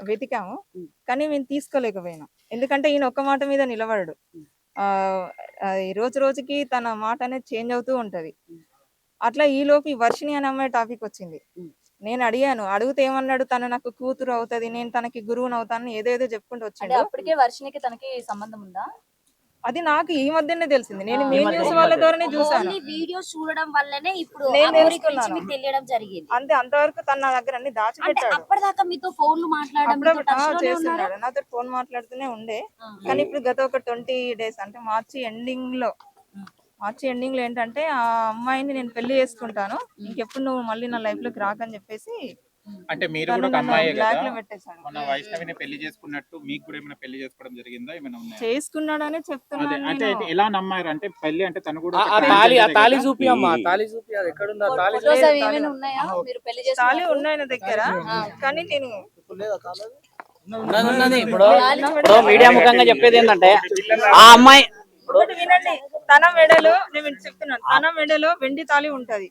వెతికాము. కానీ మేము తీసుకోలేకపోయినాం. ఎందుకంటే ఈయన ఒక్క మాట మీద నిలబడడు. అది రోజు రోజుకి తన మాట అనేది చేంజ్ అవుతూ ఉంటది. అట్లా ఈలోపు ఈ వర్షిణి అనే అమ్మాయి టాపిక్ వచ్చింది. నేను అడిగాను. అడిగితే ఏమన్నాడు, తను నాకు కూతురు అవుతది, నేను తనకి గురువుని అవుతాను, ఏదేదో చెప్పుకుంటూ వచ్చిండు. అప్పటికే వర్షినికి తనకి సంబంధం ఉందా? అది నాకు ఈ మధ్యనే తెలిసింది. నేను న్యూస్ వాళ్ళ ద్వారానే చూసాను. వీడియోస్ చూడడం వల్లనే ఇప్పుడు నేను తెలుసుకున్నాను. మీకు తెలియడం జరిగింది. అంతే, అంతవరకు తన నా దగ్గర అన్ని దాచిపెట్టాడు. అప్పటిదాకా మీతో ఫోన్లు మాట్లాడడం చేస్తున్నాడు, నాతో ఫోన్ మాట్లాడుతూనే ఉండే. కానీ ఇప్పుడు గత ఒక 20 days అంటే మార్చి ఎండింగ్ లో ఏంటంటే, ఆ అమ్మాయిని నేను పెళ్లి చేసుకుంటాను, ఇంకెప్పుడు నువ్వు మళ్ళీ నా లైఫ్ లోకి రాకని చెప్పేసి అంటే మీరు కూడా ఒక అమ్మాయే కదా, పెట్టేశాడు. మన వైష్ణవిని పెళ్లి చేసుకున్నట్టు మీకు కూడా ఏమైనా పెళ్లి చేసుకోవడం జరిగిందా? ఏమైనా ఉన్నాయా? చేసుకున్నాడని చెప్తున్నాను. అంటే ఎలా నమ్మారు? అంటే పెళ్లి అంటే తను కూడా తాళి చూపి అమ్మా, తాళి చూపి, అది ఎక్కడ ఉందా తాళి? తాళి ఉన్నాయి నా దగ్గర, కానీ నేను ఇప్పుడు మీడియా ముఖంగా చెప్పేది ఏంటంటే, ఆ అమ్మాయి వినండి, తన మెడలో, నేను చెప్తున్నాను, తన మెడలో వెండి తాళి ఉంటది.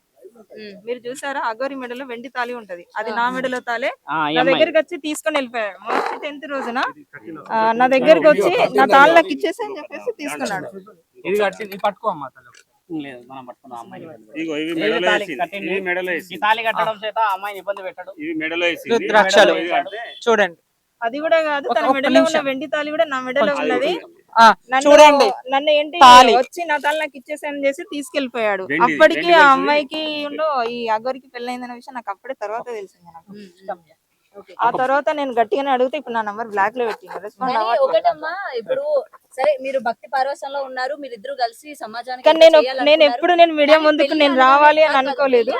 మీరు చూసారా? అగోరి మెడలో వెండి తాళి ఉంటది, అది నా మెడలో తాలే. నా దగ్గరికి వచ్చి తీసుకొని వెళ్ళిపోయాడు. మార్చి 10th రోజున నా దగ్గరికి వచ్చి నా తాళి నాకు ఇచ్చేసి అని చెప్పేసి తీసుకున్నాడు. చూడండి, అది కూడా కాదు, తన మెడలో ఉన్న వెండి తాళి కూడా నా మెడలో ఉన్నది. చూడండి, నన్ను ఏంటి వచ్చి నా తాళి నాకు ఇచ్చేసాను చేసి తీసుకెళ్లిపోయాడు. అప్పటికి ఆ అమ్మాయికి ఈ అగోరికి పెళ్ళైందన్న విషయం నాకు అప్పుడే తర్వాత తెలిసింది. నాకు ఆ తర్వాత నేను గట్టిగానే అడిగితే ఇప్పుడు నా నంబర్ బ్లాక్ లో పెట్టింది. ఒకటమ్మా, ఇప్పుడు సరే మీరు భక్తి పారవశ్యంలో ఉన్నారు, మీరిద్దరు కలిసి సమాజానికి, కానీ నేను ఎప్పుడు మీడియా ముందుకు నేను రావాలి అని అనుకోలేదు.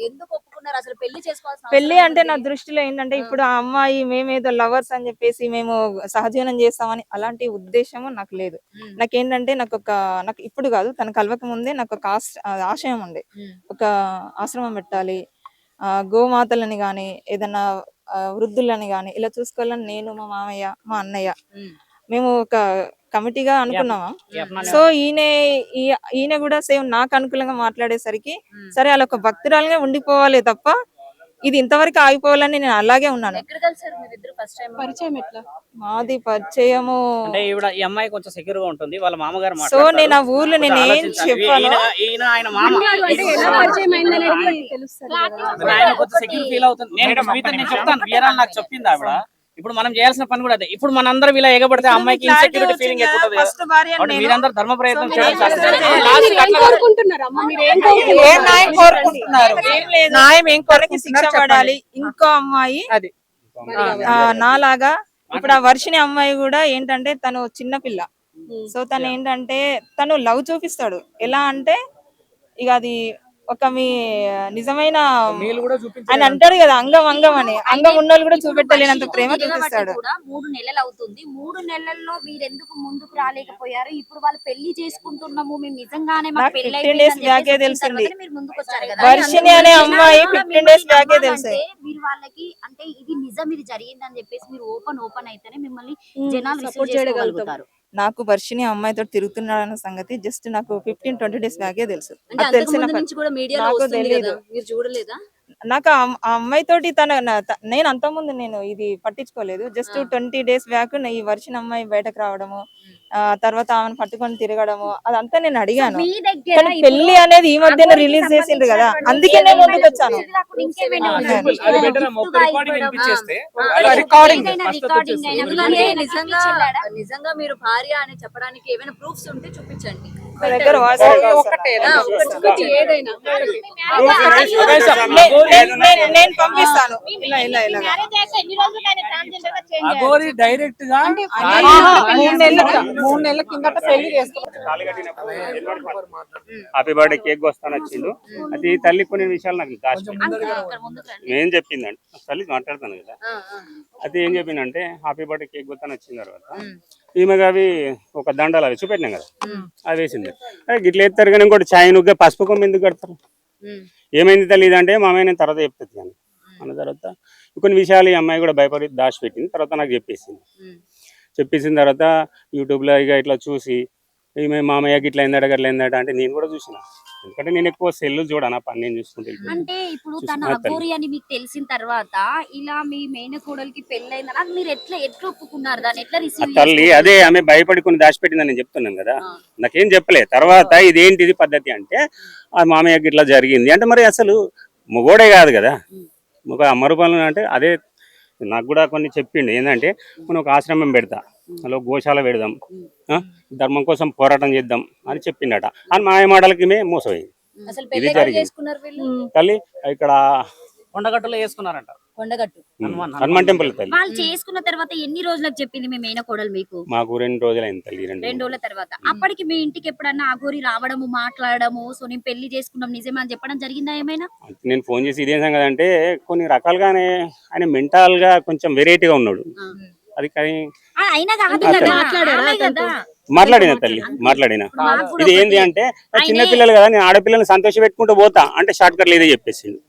ఎందుకు ఒప్పుకున్నారు అసలు పెళ్లి చేసుకోవాల్సిన? పెళ్లి అంటే నా దృష్టిలో ఏంటంటే, ఇప్పుడు ఆ అమ్మాయి మేమేదో లవర్స్ అని చెప్పేసి మేము సహజీవనం చేస్తామని అలాంటి ఉద్దేశము నాకు లేదు. నాకేంటంటే, నాకు ఇప్పుడు కాదు, తన కలవక ముందే నాకు ఒక ఆశయం ఉండే, ఒక ఆశ్రమం పెట్టాలి, గోమాతలని గాని ఏదన్నా వృద్ధులని గాని ఇలా చూసుకోవాలని నేను, మా మామయ్య, మా అన్నయ్య మేము ఒక కమిటీగా అనుకున్నామా. సో ఈయన కూడా సేమ్ నాకు అనుకూలంగా మాట్లాడేసరికి, సరే అలా ఒక భక్తురాలుగా ఉండిపోవాలి తప్ప ఇది ఇంతవరకు ఆగిపోవాలని నేను అలాగే ఉన్నాను. మాది పరిచయము అంటే ఈ అమ్మాయి కొంచెం సెక్యూర్ గా ఉంటుంది, వాళ్ళ మామగారు. సో నేను ఆ ఊర్లో నేను ఏం చెప్పాను, ఆయన కొంచెం సెక్యూర్ ఫీల్ అవుతుంది. నేను చెప్తాను, వీరాలు నాకు చెప్పింది ఆవిడ. ఇప్పుడు మనం చేయాల్సిన పని కూడా అదే. ఇప్పుడు మనందరం ఇలా ఎగబడితే అమ్మాయికి ఇన్సెక్యూరిటీ ఫీలింగ్ ఎక్కువ. మీరందరూ ధర్మ ప్రయత్నం శిక్ష పడాలి. ఇంకో అమ్మాయి నాలాగా ఇప్పుడు ఆ వర్షిని అమ్మాయి కూడా ఏంటంటే, తను చిన్నపిల్ల. సో తను ఏంటంటే, తను లవ్ చూపిస్తాడు. ఎలా అంటే, ఇక అది ఒక మీ నిజమైన ఆయన అంటాడు కదా, అంగం అని, అంగం ఉన్నోళ్ళు కూడా చూపెట్టలేనంత ప్రేమ చూపిస్తాడు. 3 నెలలు అవుతుంది. 3 నెలల్లో మీరు ఎందుకు ముందుకు రాలేకపోయారు? ఇప్పుడు వాళ్ళు పెళ్లి చేసుకుంటున్నాము, మేము నిజంగానే 15 days బ్యాకే తెలిసింది. వర్షిని అనే అమ్మాయి 15 days బ్యాకే తెలిసింది. మీరు వాళ్ళకి అంటే ఇది నిజం, ఇది జరిగిందని చెప్పేసి మీరు ఓపెన్ అయితేనే మిమ్మల్ని జనాలు రిసీవ్ చేయగలుగుతారు. నాకు వర్షిని అమ్మాయితో తిరుగుతున్నాడు అన్న సంగతి జస్ట్ నాకు 15-20 days బ్యాకే తెలుసు. నాకు ఆ అమ్మాయి తోటి నేను అంతకుముందు ఇది పట్టించుకోలేదు. జస్ట్ 20 days బ్యాక్ ఈ వర్షిని అమ్మాయి బయటకు రావడము, తర్వాత ఆమెను పట్టుకొని తిరగడము, అదంతా నేను అడిగాను. కానీ పెళ్లి అనేది ఈ మధ్యన రిలీజ్ చేసిండ్రు కదా, అందుకే నేను ముందుకు వచ్చాను. నిజంగా మీరు భార్య అని చెప్పడానికి ఏమైనా ప్రూఫ్స్ ఉంటే చూపించండి. నేను పంపిస్తాను. డైరెక్ట్ గా 3 నెలల కిందట పెళ్లి చేసుకున్నాను. హ్యాపీ బర్త్డే కేక్ వస్తాను వచ్చిండు. అది తల్లి కొన్ని విషయాలు నాకు ఏం చెప్పిందంటే, తల్లి మాట్లాడతాను కదా, అది ఏం చెప్పిందంటే, హ్యాపీ బర్త్డే కేక్ వస్తాను వచ్చిన తర్వాత ఈమెగా అవి ఒక దండలు అవి చూపెట్టినాం కదా, అది వేసింది. గిట్ల ఎత్తారు కానీ ఇంకోటి ఛాయ్ నువ్వు పసుపు కొమ్మ ఎందుకు కడతారు? ఏమైంది తెలియదు అంటే, మా అమ్మాయి నేను తర్వాత చెప్తుంది కానీ అన్న తర్వాత కొన్ని విషయాలు ఈ అమ్మాయి కూడా భయపడి దాచిపెట్టింది. తర్వాత నాకు చెప్పేసిన తర్వాత యూట్యూబ్లో ఇక ఇట్లా చూసి ఈమె మామయ్యకి ఇట్లా అయిందట అంటే నేను కూడా చూసిన. ఎందుకంటే నేను ఎక్కువ సెల్ చూడను, ఆ పని నేను చూసుకుంటే వెళ్ళిపోతాను. అంటే ఇప్పుడు తన చూస్తున్నా తల్లి. అఘోరి అని మీకు తెలిసిన తర్వాత ఇలా మీ మేనకోడలికి పెళ్ళైందని అది మీరు ఎట్లా ఒప్పుకున్నారు, దాన్ని ఎట్లా ఆ రిసీవ్ తల్లి అదే ఆమె భయపడి కొన్ని దాచిపెట్టిందని నేను చెప్తున్నాను కదా, నాకేం చెప్పలే. తర్వాత ఇదేంటిది పద్ధతి అంటే ఆ మామయ్యకి ఇట్లా జరిగింది అంటే, మరి అసలు మొగోడే కాదు కదా, ఒక అమరుపనులు అంటే అదే. నాకు కూడా కొన్ని చెప్పిండు ఏంటంటే, మనం ఒక ఆశ్రమం పెడతా, అలా గోశాల పెడదాం, ధర్మం కోసం పోరాటం చేద్దాం అని చెప్పిండట. అని మాయమాటలకి మోసపోయింది. అసలు ఇది పెళ్లి ఎక్కడ జరిగింది. చేసుకున్నారు వీళ్ళు? తల్లి ఇక్కడ కొండగట్టులో వేసుకున్నారంట. కొండగట్టు. హనుమాన్ టెంపుల్ తల్లి. వాళ్ళు చేసుకున్న తర్వాత ఎన్ని రోజులకు చెప్పింది మీ మేనకోడలు మీకు? మాకు 2 రోజులైంది తల్లి. 2 రోజుల తర్వాత. అప్పటికి మీ ఇంటికి ఎప్పుడన్నా అఘోరి రావడము, మాట్లాడము, సో నేను పెళ్లి చేసుకున్నాం నిజమే అని చెప్పడం జరిగిందా ఏమైనా? నేను ఫోన్ చేసి ఇదేం సంగతి అంటే, కొన్ని రకాలుగానే ఆయన మెంటల్ గా కొంచెం వెరైటీగా ఉన్నాడు. అది కానీ అయినా కాదు అతను కదా, మాట్లాడారా ఆమె కదా. మాట్లాడిన తల్లి, మాట్లాడిన. మాకు కూడా ఇది ఏంది ఒకటి అంటే, చిన్న పిల్లలు కదా, నేను ఆడపిల్లల్ని సంతోష పెట్టుకుంటూ పోతా అంటే షార్ట్ కట్లు ఇదే చెప్పేసిండు.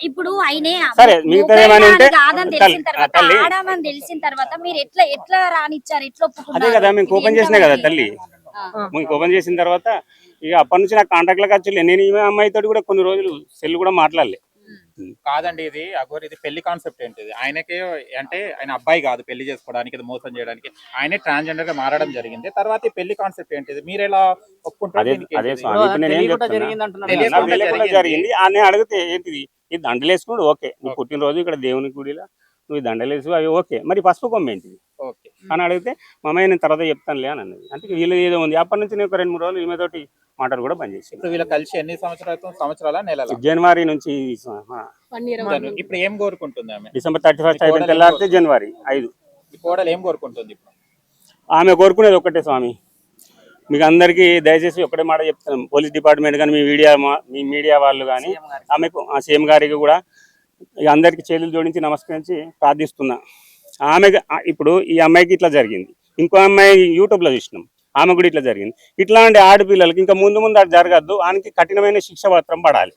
ఇప్పుడు ఆయనే సరే, మిగతా ఏమైనా ఉంటే కాదని తెలిసిన తర్వాత, తల్లి ఆడమని తెలిసిన తర్వాత మీరు ఎట్లా రానిచ్చారు, ఎట్లా అదే ఒప్పుకున్నారు? కదా మేము ఓపెన్ చేసినా కదా తల్లి. ఆ. మేము ఓపెన్ చేసిన తర్వాత ఇక అప్పటి నుంచి నాకు కాంటాక్ట్లకు వచ్చి నేను ఈమె అమ్మాయితో కూడా కొన్ని రోజులు సెల్ కూడా మాట్లాడలే. కాదండి, ఇది అఘోరి ఇది పెళ్లి కాన్సెప్ట్ ఏంటిది? ఆయనకే అంటే ఆయన అబ్బాయి కాదు పెళ్లి చేసుకోవడానికి, ఇది మోసం చేయడానికి. ఆయనే ట్రాన్స్జెండర్ గా మారడం జరిగింది. తర్వాత ఈ పెళ్లి కాన్సెప్ట్ ఏంటిది? మీరు ఎలా ఒప్పుకుంటారు? అదే దీనికి అదే ఏంటిది? స్వామి, ఇప్పుడు నేనేం తెలియకుండా చెప్తున్నా, జరిగింది అంటున్నారు తెలియకుండా కదా. నాకు తెలియకుండా జరిగింది. ఆయన అడిగితే ఏంటిది, ఇది దండలేసుకున్నాడు, ఓకే. నీ పుట్టినరోజు ఇక్కడ దేవుని గుడిలో నువ్వు దండలేసు, అవి ఓకే. మరి పసుపు కొమ్మ ఏంటిది ఓకే. అని అడిగితే, మా అమ్మాయి నేను తర్వాత చెప్తానులే అని అన్నది. అంటే వీళ్ళు ఏదో ఉంది. అప్పటి నుంచి నేను ఒక 2-3 రోజులు ఈమెతోటి మాటలు కూడా బంద్ చేసి, ఇప్పుడు వీళ్ళు కలిసి ఎన్ని సంవత్సరాల నెలల? జనవరి నుంచి ఇప్పుడు ఏం కోరుకుంటుంది ఆమె? డిసెంబర్ 31 అయిపోయిన తెల్లారితే జనవరి 5. ఈ కోడలు ఏం కోరుకుంటుంది ఇప్పుడు? ఆమె కోరుకునేది ఒక్కటే స్వామి, మీకు అందరికీ దయచేసి ఒక్కటే మాట చెప్తున్నాం. పోలీస్ డిపార్ట్మెంట్ కానీ, మీ మీడియా వాళ్ళు కానీ, ఆమెకు సీఎం గారికి కూడా ఇక అందరికీ చేతులు జోడించి నమస్కరించి ప్రార్థిస్తున్నా. ఆమె ఇప్పుడు ఈ అమ్మాయికి ఇట్లా జరిగింది, ఇంకో అమ్మాయి యూట్యూబ్లో చూసినాం, ఆమె కూడా ఇట్లా జరిగింది. ఇట్లాంటి ఆడపిల్లలకి ఇంకా ముందు అది జరగద్దు. ఆయనకి కఠినమైన శిక్ష పత్రం పడాలి.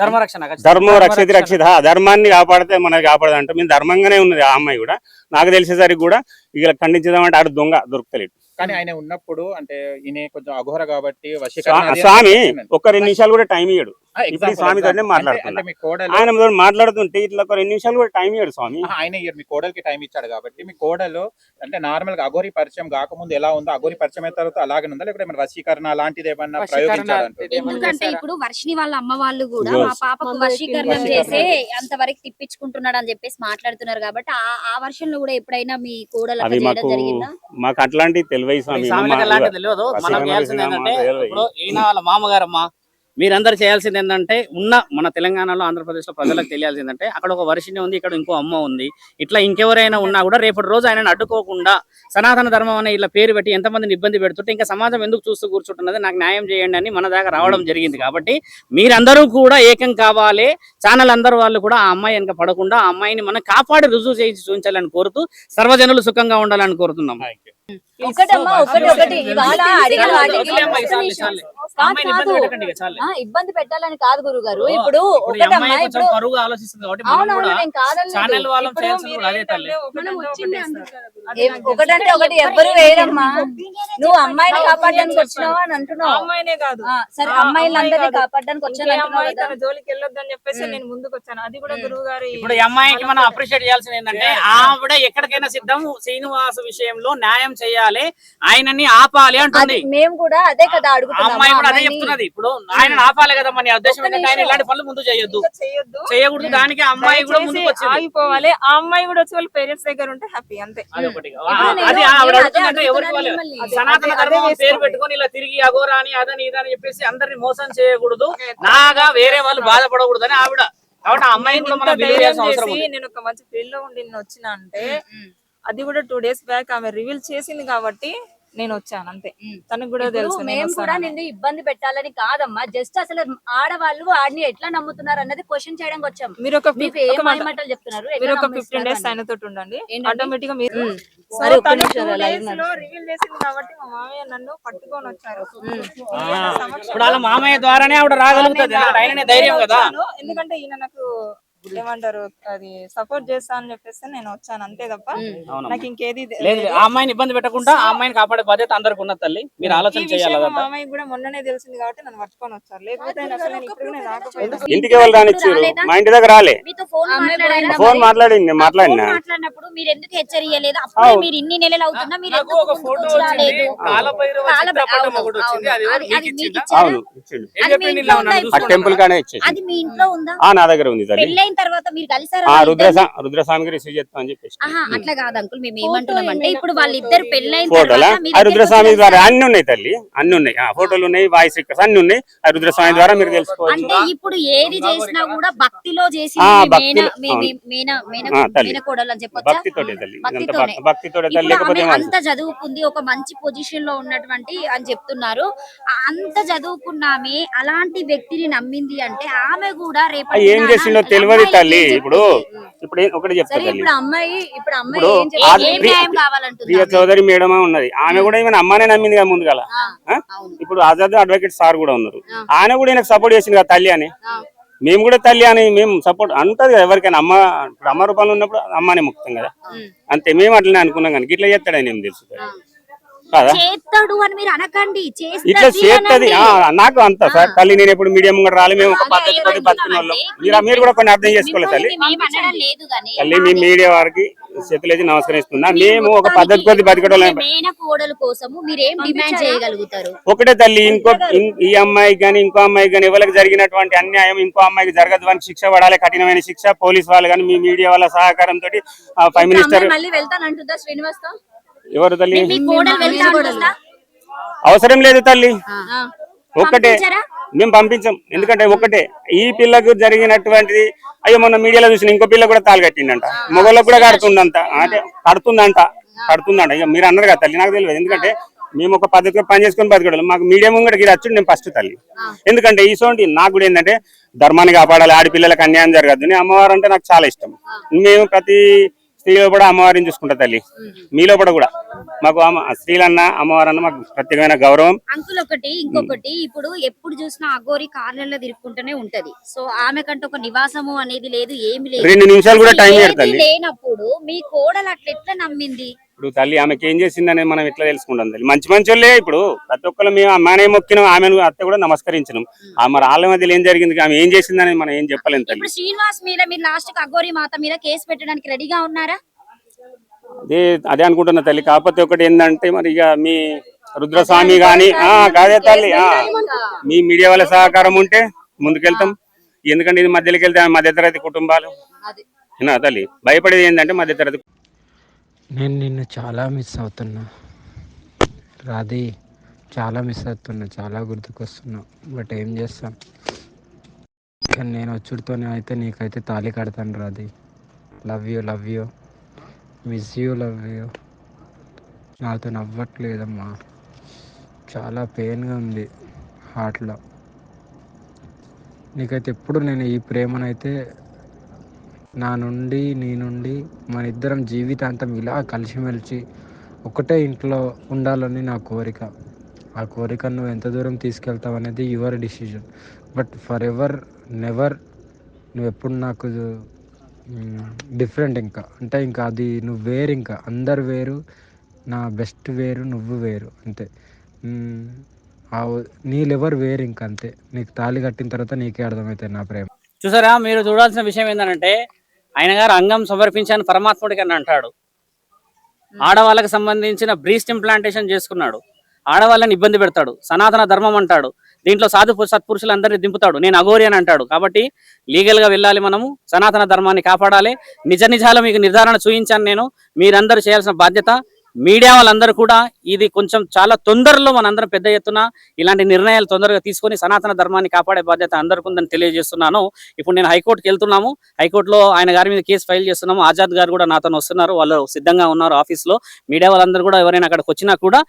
ధర్మో రక్షిత రక్షిత, ధర్మాన్ని కాపాడితే మనకి కాపాడదు అంటే మేము ధర్మంగానే ఉన్నది. ఆ అమ్మాయి కూడా నాకు తెలిసేసరికి కూడా ఇక ఖండించదామంటే ఆడ దొంగ దొరుకుతలేడు. కానీ ఆయన ఉన్నప్పుడు అంటే ఈయన కొంచెం అఘోర కాబట్టి వశీకరణ అది స్వామి అని ఒక 2 నిమిషాలు కూడా టైం ఇయ్యడు. ఇప్పుడు ఈ స్వామి తోనే అంటే మాట్లాడుతున్నా, మీ కోడలు ఆయన మాట్లాడుతుంటే ఇట్లా ఒక 2 నిమిషాలు కూడా టైం ఇయ్యడు స్వామి. ఆయన ఇయ్యరు, మీ కోడలికి టైం ఇచ్చాడు కాబట్టి. మీ కోడలు అంటే నార్మల్ గా అఘోరి పరిచయం కాకముందు ఎలా ఉందో అఘోరి పరిచయం అయిన తర్వాత అలాగే ఉందా, లేకపోతే ఏమైనా వశీకరణ అలాంటిది ఏమన్నా ప్రయోగించాలంటే? ఎందుకంటే ఇప్పుడు వర్షిని వాళ్ళ అమ్మ వాళ్ళు కూడా Yes. మా పాపకు వశీకరణం చేసే అంతవరకు తిప్పించుకుంటున్నాడు అని చెప్పేసి మాట్లాడుతున్నారు కాబట్టి ఆ వర్షన్ లో కూడా ఎప్పుడైనా మీ కోడలు అది అట్లా చేయడం జరిగిందా? మాకు అట్లాంటి తెలివై స్వామి. అలాంటి తెలియదు. మనం చేయాల్సింది ఏంటంటే, ఇప్పుడు ఈయన వాళ్ళ మామగారమ్మ, మీరందరూ చేయాల్సింది ఏంటంటే, మన తెలంగాణలో ఆంధ్రప్రదేశ్ లో ప్రజలకు తెలియాల్సింది ఏంటంటే, అక్కడ ఒక వర్షిని ఉంది, ఇక్కడ ఇంకో అమ్మ ఉంది. ఇట్లా ఇంకెవరైనా ఉన్నా కూడా రేపటి రోజు ఆయనను అడ్డుకోకుండా సనాతన ధర్మం అనే ఇలా పేరు పెట్టి ఎంతమందిని ఇబ్బంది పెడుతుంటే ఇంకా సమాజం ఎందుకు చూస్తూ కూర్చుంటున్నది, నాకు న్యాయం చేయండి అని మన దాకా రావడం జరిగింది. కాబట్టి మీరందరూ కూడా ఏకం కావాలి. ఛానల్ అందరూ వాళ్ళు కూడా ఆ అమ్మాయి వెనక పడకుండా ఆ అమ్మాయిని మనం కాపాడి రుజువు చేసి చూపించాలని కోరుతూ సర్వజనులు సుఖంగా ఉండాలని కోరుతున్నాం. ఒకటమ్మా, ఒకటి ఇవాళ అడిగిన వాటికి ఇబ్బంది పెట్టాలని కాదు గురువు గారు. ఇప్పుడు ఒకటమ్మా, ఇప్పుడు అవునవును నేను కాదనలేదు. ఒకటంటే ఒకటి ఎవ్వరు వేయరమ్మా. నువ్వు అమ్మాయిని కాపాడడానికి వచ్చినావా అని అంటున్నావు. అమ్మాయినే కాదు, సరే అమ్మాయిలందరినీ కాపాడడానికి వచ్చాను అమ్మాయి తన జోలికి వెళ్ళొద్దు అని చెప్పేసి నేను ముందుకు వచ్చాను. అది కూడా గురువు గారి. ఇప్పుడు ఈ అమ్మాయికి మనం అప్రిషియేట్ చేయాల్సింది ఏంటంటే, ఆవిడ ఎక్కడికైనా సిద్ధం. శ్రీనివాస విషయంలో న్యాయం చేయాలి, ఆయనని ఆపాలి అంటుంది. మేము కూడా అదే కదా అడుగుతున్నాం. అమ్మాయి కూడా అదే చెప్తున్నది. ఇప్పుడు ఆయన ఆపాలి కదా, మన ఉద్దేశం ఏంటంటే ఆయన ఇలాంటి పనులు ముందు చేయొద్దు, చేయకూడదు. దానికి అమ్మాయి కూడా ముందుకు వచ్చింది. ఆగిపోవాలి. ఆ అమ్మాయి కూడా వచ్చి వాళ్ళ పేరెంట్స్ దగ్గర ఉంటే హ్యాపీ, అంతే. అది ఆవిడ అడుగుతుందంటే ఎవరికి వాళ్ళు సనాతన ధర్మం పేరు పెట్టుకొని ఇలా తిరిగి అఘోరా అని అదని ఇదని చెప్పేసి అందరిని మోసం చేయకూడదు, నాగా వేరే వాళ్ళు బాధపడకూడదు అని ఆవిడ. కాబట్టి ఆ అమ్మాయిని కూడా మనం బిలీవ్ చేయాల్సిన అవసరం ఉంది. నేను ఒక మంచి ఫీల్డ్ లో ఉండి వచ్చిన అంటే అది కూడా 2 days బ్యాక్ ఆమె రివీల్ చేసింది కాబట్టి నేను వచ్చాను, అంతే. తనకు కూడా తెలుసు. మేము కూడా నిన్ను ఇబ్బంది పెట్టాలని కాదమ్మా, జస్ట్ అసలు ఆడవాళ్ళు ఆడిని ఎట్లా నమ్ముతున్నారు అన్నది క్వశ్చన్ చేయడానికి వచ్చాం. మీరు ఒక మీకు ఏం మాటలు చెప్తున్నారు, మీరు ఒక 15 days ఆయనతో ఉండండి, ఆటోమేటిక్ గా మీరు రివీల్ చేసింది కాబట్టి మా మామయ్య నన్ను పట్టుకొని వచ్చారు. ఇప్పుడు వాళ్ళ మామయ్య ద్వారానే ఆవిడ రాగలుగుతుంది, ఆయననే ధైర్యం కదా. ఎందుకంటే ఈయన నాకు ఏమంటారు అది సపోర్ట్ చేస్తా అని చెప్పేసి నేను వచ్చాను అంతే తప్ప అవునమ్మా. నాకు ఇంకేది లేదు ఆ అమ్మాయిని ఇబ్బంది పెట్టకుండా ఆ అమ్మాయిని కాపాడే బాధ్యత అందరికి ఉన్నది తల్లి. మీరు ఆలోచన చేయాలి మా అదంతా. మామయ్య కూడా మొన్ననే తెలిసింది కాబట్టి నన్ను పట్టుకొని వచ్చారు, లేకపోతే అసలు నేను ఇప్పుడు నేను రాకపోయినా. ఇంటికి ఎవరు రానిచ్చారు? మా ఇంటి దగ్గర రాలే. మీతో ఫోన్ అమ్మాయి మాట్లాడారా? ఫోన్ మాట్లాడింది, నేను మాట్లాడినా. ఫోన్ మాట్లాడినప్పుడు మీరు ఎందుకు హెచ్చరియలేదు? అప్పుడే మీరు ఇన్ని నెలలు అవుతున్నా మీరు ఎందుకు ముందుకు వచ్చి రాలేదు? అవును ఇచ్చిండు. ఆ టెంపుల్ కానే ఇచ్చేసి అది మీ ఇంట్లో ఉందా? నా దగ్గర ఉంది తల్లి. పెళ్ళైన తర్వాత మీరు కలిసారా? రుద్రస్వామికి రిసీవ్ చేస్తాం అని చెప్పేసి ఆహా, అట్లా కాదు అంకుల్, మేము ఏమంటున్నాం అంటే ఇప్పుడు వాళ్ళిద్దరు పెళ్ళైన ఫోటోలా తర్వాత మీ ఆ దగ్గరకు రుద్రస్వామి వచ్చి ద్వారా కలిసారా? అన్ని ఉన్నాయి తల్లి, అన్ని ఉన్నాయి. ఫోటోలు ఉన్నాయి, వాయిస్ రికార్డ్స్ అన్ని ఉన్నాయి. ఆ రుద్రస్వామి ద్వారా మీరు తెలుసుకోవచ్చు. అంటే ఇప్పుడు ఏది చేసినా కూడా భక్తిలో చేసి భక్తిలో, తల్లి. మేనకోడలు అని చెప్పొచ్చా? భక్తితోటే తల్లి, ఇదంతా భక్తితోనే. భక్తితోటే తల్లి. ఇప్పుడు లేకపోతే ఆమె ఏమవుతుంది? అంత చదువుకుంది, ఒక మంచి పొజిషన్ లో ఉన్నటువంటి అని చెప్తున్నారు. అంత చదువుకున్న ఆమె అలాంటి వ్యక్తిని నమ్మింది అంటే ఆమె కూడా రేపు ఏం చేసిండో తెలియదు తల్లి. ఇప్పుడు ఒకటి చెప్తా సరే తల్లి. ఇప్పుడు అమ్మాయి ఇప్పుడు ఏం చెప్తుంది? ఆది- ఏం న్యాయం కావాలంటుంది ప్రియ చౌదరి మేడం ఉన్నది, ఆమె కూడా ఈమె అమ్మానే నమ్మింది కదా ముందుగా. ఇప్పుడు ఆజాద్ అడ్వకేట్ సార్ కూడా ఉన్నారు, ఆయన కూడా ఈయనకు సపోర్ట్ చేసింది కదా తల్లి అని. మేము కూడా తల్లి అని మేము సపోర్ట్ అంటది కదా ఎవరికైనా. ఇప్పుడు అమ్మ రూపంలో ఉన్నప్పుడు అమ్మనే ముక్తం కదా, అంతే. మేము అట్లనే అనుకున్నాం కానీ ఇట్లా చేస్తాడని ఏం తెలుసు కదా. చేస్తాడు అని మీరు అనకండి, ఇట్లా చేస్తుంది నాకు అంత సార్ తల్లి. నేను ఎప్పుడు మీడియం కూడా రాలే, మేము ఒక పద్ధతితో బతికిన వాళ్ళం. మీరు కూడా కొన్ని అర్థం చేసుకోవాలి తల్లి. లేదు కానీ తల్లి మీ మీడియా వారికి చేతులేసి నమస్కరిస్తున్నా. మేము ఒక పద్ధతి కొద్ది బతికడం మేనకోడలు కోసము మీరు ఏం డిమాండ్ చేయగలుగుతారు? ఒకటే తల్లి. ఈ అమ్మాయికి కానీ ఇంకో అమ్మాయికి కానీ ఎవరికి జరిగినటువంటి అన్యాయం ఇంకో అమ్మాయికి జరగదు అని శిక్ష పడాలి, కఠినమైన శిక్ష. పోలీస్ వాళ్ళు కానీ మీ మీడియా వాళ్ళ సహకారంతో ప్రైమ్ మినిస్టర్ మళ్ళీ వెళ్తానంటుందా శ్రీనివాస్ తో? ఎవరు తల్లి? మీ కోడలు వెళ్తా అంటుందా? అవసరం లేదు తల్లి. ఒక్కటే పంపించారా? మేము పంపించాం. ఎందుకంటే ఒకటే ఈ పిల్లకు జరిగినటువంటిది. అయ్యో మొన్న మీడియాలో చూసిన ఇంకో పిల్ల కూడా తాళి కట్టిందంట, మొగళ్ళకు కూడా కడుతుందంట. అంటే కడుతుందంట. ఇక మీరు అన్నారు కదా తల్లి, నాకు తెలియదు. ఎందుకంటే మేము ఒక పద్ధతిగా పని చేసుకొని బతకడం. మాకు మీడియం కూడా ఇది వచ్చి నేను ఫస్ట్ తల్లి. ఎందుకంటే ఈసోంటి నాకు కూడా ఏంటంటే ధర్మాన్ని కాపాడాలి, ఆడపిల్లలకు అన్యాయం జరగద్దు. అమ్మవారు అంటే నాకు చాలా ఇష్టం. మేము ప్రతి స్త్రీలో కూడా అమ్మవారిని చూసుకుంటా తల్లి. మీలో కూడా మాకు స్త్రీలన్న అమ్మవారన్న మాకు ప్రత్యేకమైన గౌరవం. అంకుల్ ఒకటి ఇంకొకటి, ఇప్పుడు ఎప్పుడు చూసినా అఘోరి కార్లలో తిరుక్కుంటూనే ఉంటది. సో ఆమె కంటే ఒక నివాసము అనేది లేదు, ఏమి లేదు. 2 నిమిషాలు కూడా టైం లేదు తల్లి. లేనప్పుడు మీ కోడలు అట్లా ఎట్లా నమ్మింది? ఇప్పుడు తల్లి ఆమెకి ఏం చేసిందని మనం ఎట్లా తెలుసుకుంటాం తల్లి? మంచి వాళ్ళే. ఇప్పుడు ప్రతి ఒక్కరు మేము అమ్మానే మొక్కినాం, ఆమెను అత్త కూడా నమస్కరించినాం. మరి వాళ్ళ మధ్యలో ఏం జరిగింది, ఆమె ఏం చేసిందని మనం ఏం చెప్పలేం తల్లి. ఇప్పుడు శ్రీనివాస్ మీద మీరు లాస్ట్ కి అఘోరి మాత మీద కేసు పెట్టడానికి రెడీగా ఉన్నారా? అదే అనుకుంటున్నా తల్లి. కాకపోతే ఒకటి ఏంటంటే మరి ఇక మీ రుద్రస్వామి గాని కాదే తల్లి, మీ మీడియా వాళ్ళ సహకారం ఉంటే ముందుకెళ్తాం. ఎందుకంటే ఇది మధ్యలోకి వెళ్తే మధ్యతరగతి కుటుంబాలు తల్లి. భయపడేది ఏంటంటే మధ్యతరగతి. నేను నిన్ను చాలా మిస్ అవుతున్నా రాధి, చాలా మిస్ అవుతున్నా, చాలా గుర్తుకొస్తున్నా. బట్ ఏం చేస్తాం, కానీ నేను వచ్చుడితోనే అయితే నీకైతే తాళి కడతాను Radhi. Love you miss you, love you. నాతో నవ్వట్లేదమ్మా, చాలా పెయిన్గా ఉంది హార్ట్లో. నీకైతే ఎప్పుడు నేను ఈ ప్రేమనైతే నీ నుండి మన ఇద్దరం జీవితాంతం ఇలా కలిసిమెలిసి ఒకటే ఇంట్లో ఉండాలని నా కోరిక. ఆ కోరిక నువ్వు ఎంత దూరం తీసుకెళ్తావు అనేది your decision. But for ever never నువ్వు ఎప్పుడు నాకు డిఫరెంట్. ఇంకా అది నువ్వు వేరు, ఇంకా అందరు వేరు, నా బెస్ట్ వేరు, నువ్వు వేరు అంతే. నీ లెవర్ వేరు, ఇంకా అంతే. నీకు తాళి కట్టిన తర్వాత నీకే అర్థమవుతుంది నా ప్రేమ. చూసారా, మీరు చూడాల్సిన విషయం ఏంటంటే ఆయన గారు అంగం సమర్పించాను పరమాత్ముడికి అని అంటాడు. ఆడవాళ్ళకి సంబంధించిన బ్రీస్ట్ ఇంప్లాంటేషన్ చేసుకున్నాడు, ఆడవాళ్ళని ఇబ్బంది పెడతాడు, సనాతన ధర్మం అంటాడు, దీంట్లో సత్పురుషులందరినీ దింపుతాడు, నేను అఘోరి అని అంటాడు. కాబట్టి లీగల్ గా వెళ్ళాలి, మనము సనాతన ధర్మాన్ని కాపాడాలి. నిజాలు మీకు నిర్ధారణ చూపించాను నేను. మీరందరూ చేయాల్సిన బాధ్యత. మీడియా వాళ్ళందరూ కూడా ఇది కొంచెం చాలా తొందరలో మనందరం పెద్ద ఎత్తున ఇలాంటి నిర్ణయాలు తొందరగా తీసుకొని సనాతన ధర్మాన్ని కాపాడే బాధ్యత అందరికీ ఉందని తెలియజేస్తున్నాను. ఇప్పుడు నేను హైకోర్టుకి వెళ్తున్నాము, హైకోర్టులో ఆయన గారి మీద కేసు ఫైల్ చేస్తున్నాము. ఆజాద్ గారు కూడా నాతో వస్తున్నారు, వాళ్ళు సిద్ధంగా ఉన్నారు ఆఫీస్లో. మీడియా వాళ్ళందరూ కూడా ఎవరైనా అక్కడికి వచ్చినా కూడా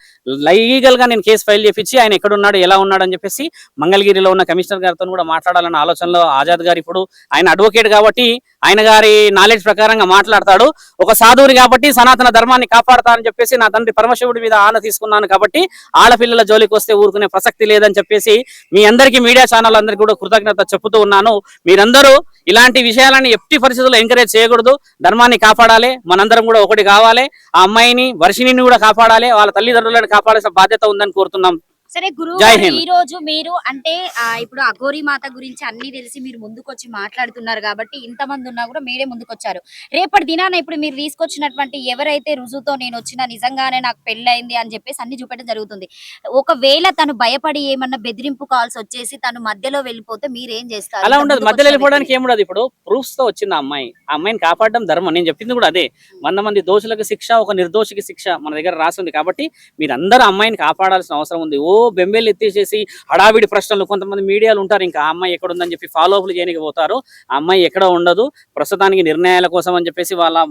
లీగల్ గా నేను కేసు ఫైల్ చేపించి ఆయన ఎక్కడున్నాడు, ఎలా ఉన్నాడు అని చెప్పేసి మంగళగిరిలో ఉన్న కమిషనర్ గారితో కూడా మాట్లాడాలన్న ఆలోచనలో ఆజాద్ గారు. ఇప్పుడు ఆయన అడ్వకేట్ కాబట్టి ఆయన గారి నాలెడ్జ్ ప్రకారంగా మాట్లాడతాడు. ఒక సాధువుని కాబట్టి సనాతన ధర్మాన్ని కాపాడతారని చెప్పేసి నా తండ్రి పరమశివుడి మీద ఆన తీసుకున్నాను. కాబట్టి ఆడపిల్లల జోలికి వస్తే ఊరుకునే ప్రసక్తి లేదని చెప్పేసి మీ అందరికీ, మీడియా ఛానల్ అందరికీ కూడా కృతజ్ఞత చెప్పుతూ ఉన్నాను. మీరందరూ ఇలాంటి విషయాలని ఎట్టి పరిస్థితుల్లో ఎంకరేజ్ చేయకూడదు. ధర్మాన్ని కాపాడాలి, మనందరం కూడా ఒకటి కావాలి. ఆ అమ్మాయిని వర్షిణిని కూడా కాపాడాలి, వాళ్ళ తల్లిదండ్రులను కాపాడాల్సిన బాధ్యత ఉందని కోరుతున్నాం. సరే గురువు జై గారు, హింద్. ఈ రోజు మీరు అంటే ఇప్పుడు అఘోరి మాత గురించి అన్ని తెలిసి మీరు ముందుకొచ్చి మాట్లాడుతున్నారు కాబట్టి ఇంతమంది ఉన్నా కూడా మీరే ముందుకొచ్చారు. రేపటి దినాన ఇప్పుడు మీరు తీసుకొచ్చినటువంటి ఎవరైతే రుజువుతో నేను వచ్చిన నిజంగానే నాకు పెళ్లి అయింది అని చెప్పేసి అన్ని చూపెట్టడం జరుగుతుంది. ఒకవేళ తను భయపడి ఏమన్నా బెదిరింపు కాల్స్ వచ్చేసి తను మధ్యలో వెళ్ళిపోతే మీరేం చేస్తారు? అలా ఉండదు, మధ్యలో వెళ్ళిపోవడానికి ఏముండదు. ఇప్పుడు ప్రూఫ్స్ తో వచ్చింది ఆ అమ్మాయిని కాపాడడం ధర్మం. నేను చెప్పింది కూడా అదే. 100 మంది దోషులకు శిక్ష, ఒక నిర్దోషికి శిక్ష మన దగ్గర రాసింది. కాబట్టి మీరందరూ అమ్మాయిని కాపాడాల్సిన అవసరం ఉంది. బెంబేలు ఎత్తేసేసి హడావిడి ప్రశ్నలు, కొంతమంది మీడియాలు ఉంటారు ఇంకా ఆ అమ్మాయి ఎక్కడ ఉందని చెప్పి ఫాలో అప్లు చేయడానికి పోతారు. ఆ అమ్మాయి ఎక్కడ ఉండదు. ప్రస్తుతానికి నిర్ణయాల కోసం అని చెప్పేసి వాళ్ళ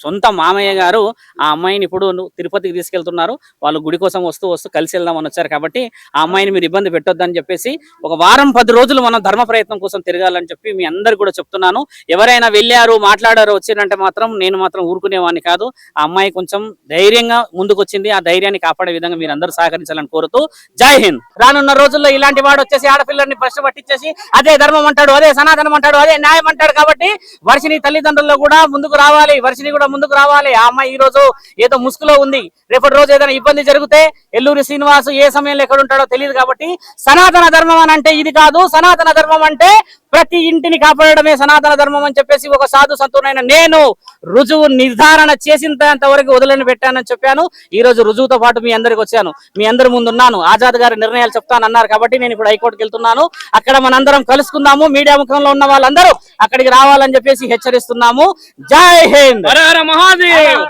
సొంత మామయ్య గారు ఆ అమ్మాయిని ఇప్పుడు తిరుపతికి తీసుకెళ్తున్నారు. వాళ్ళు గుడి కోసం వస్తూ కలిసి వెళ్దామని వచ్చారు. కాబట్టి ఆ అమ్మాయిని మీరు ఇబ్బంది పెట్టొద్దని చెప్పేసి ఒక వారం 10 రోజులు మనం ధర్మ ప్రయత్నం కోసం తిరగాలని చెప్పి మీ అందరు కూడా చెప్తున్నాను. ఎవరైనా వెళ్ళారు, మాట్లాడారు, వచ్చిందంటే మాత్రం నేను మాత్రం ఊరుకునేవాడిని కాదు. ఆ అమ్మాయి కొంచెం ధైర్యంగా ముందుకు వచ్చింది. ఆ ధైర్యాన్ని కాపాడే విధంగా మీరు అందరూ సహకరించాలని కోరుతూ జై హింద్. రానున్న రోజుల్లో ఇలాంటి వాడు వచ్చేసి ఆడపిల్లల్ని ప్రశ్న పట్టించేసి అదే ధర్మం అంటాడు, అదే సనాతనం అంటాడు, అదే న్యాయం అంటాడు. కాబట్టి వర్షిణి తల్లిదండ్రులు కూడా ముందుకు రావాలి, వర్షిణి కూడా ముందుకు రావాలి. ఆ అమ్మాయి ఈ రోజు ఏదో ముసుగులో ఉంది. రేపటి రోజు ఏదైనా ఇబ్బంది జరిగితే ఎల్లూరి శ్రీనివాస్ ఏ సమయంలో ఎక్కడ ఉంటాడో తెలియదు. కాబట్టి సనాతన ధర్మం అని అంటే ఇది కాదు. సనాతన ధర్మం అంటే ప్రతి ఇంటిని కాపాడడమే సనాతన ధర్మం అని చెప్పేసి ఒక సాధు సంతునైన నేను రుజువు నిర్ధారణ చేసినంత వరకు వదిలిని పెట్టానని చెప్పాను. ఈ రోజు రుజువుతో పాటు మీ అందరికి వచ్చాను, మీ అందరి ముందున్నాను. ఆజాద్ గారి నిర్ణయాలు చెప్తానన్నారు కాబట్టి నేను ఇప్పుడు హైకోర్టుకి వెళ్తున్నాను. అక్కడ మనందరం కలుసుకుందాము. మీడియా ముఖంలో ఉన్న వాళ్ళందరూ అక్కడికి రావాలని చెప్పేసి హెచ్చరిస్తున్నాము. జై హింద్. హర హర మహాదేవ్.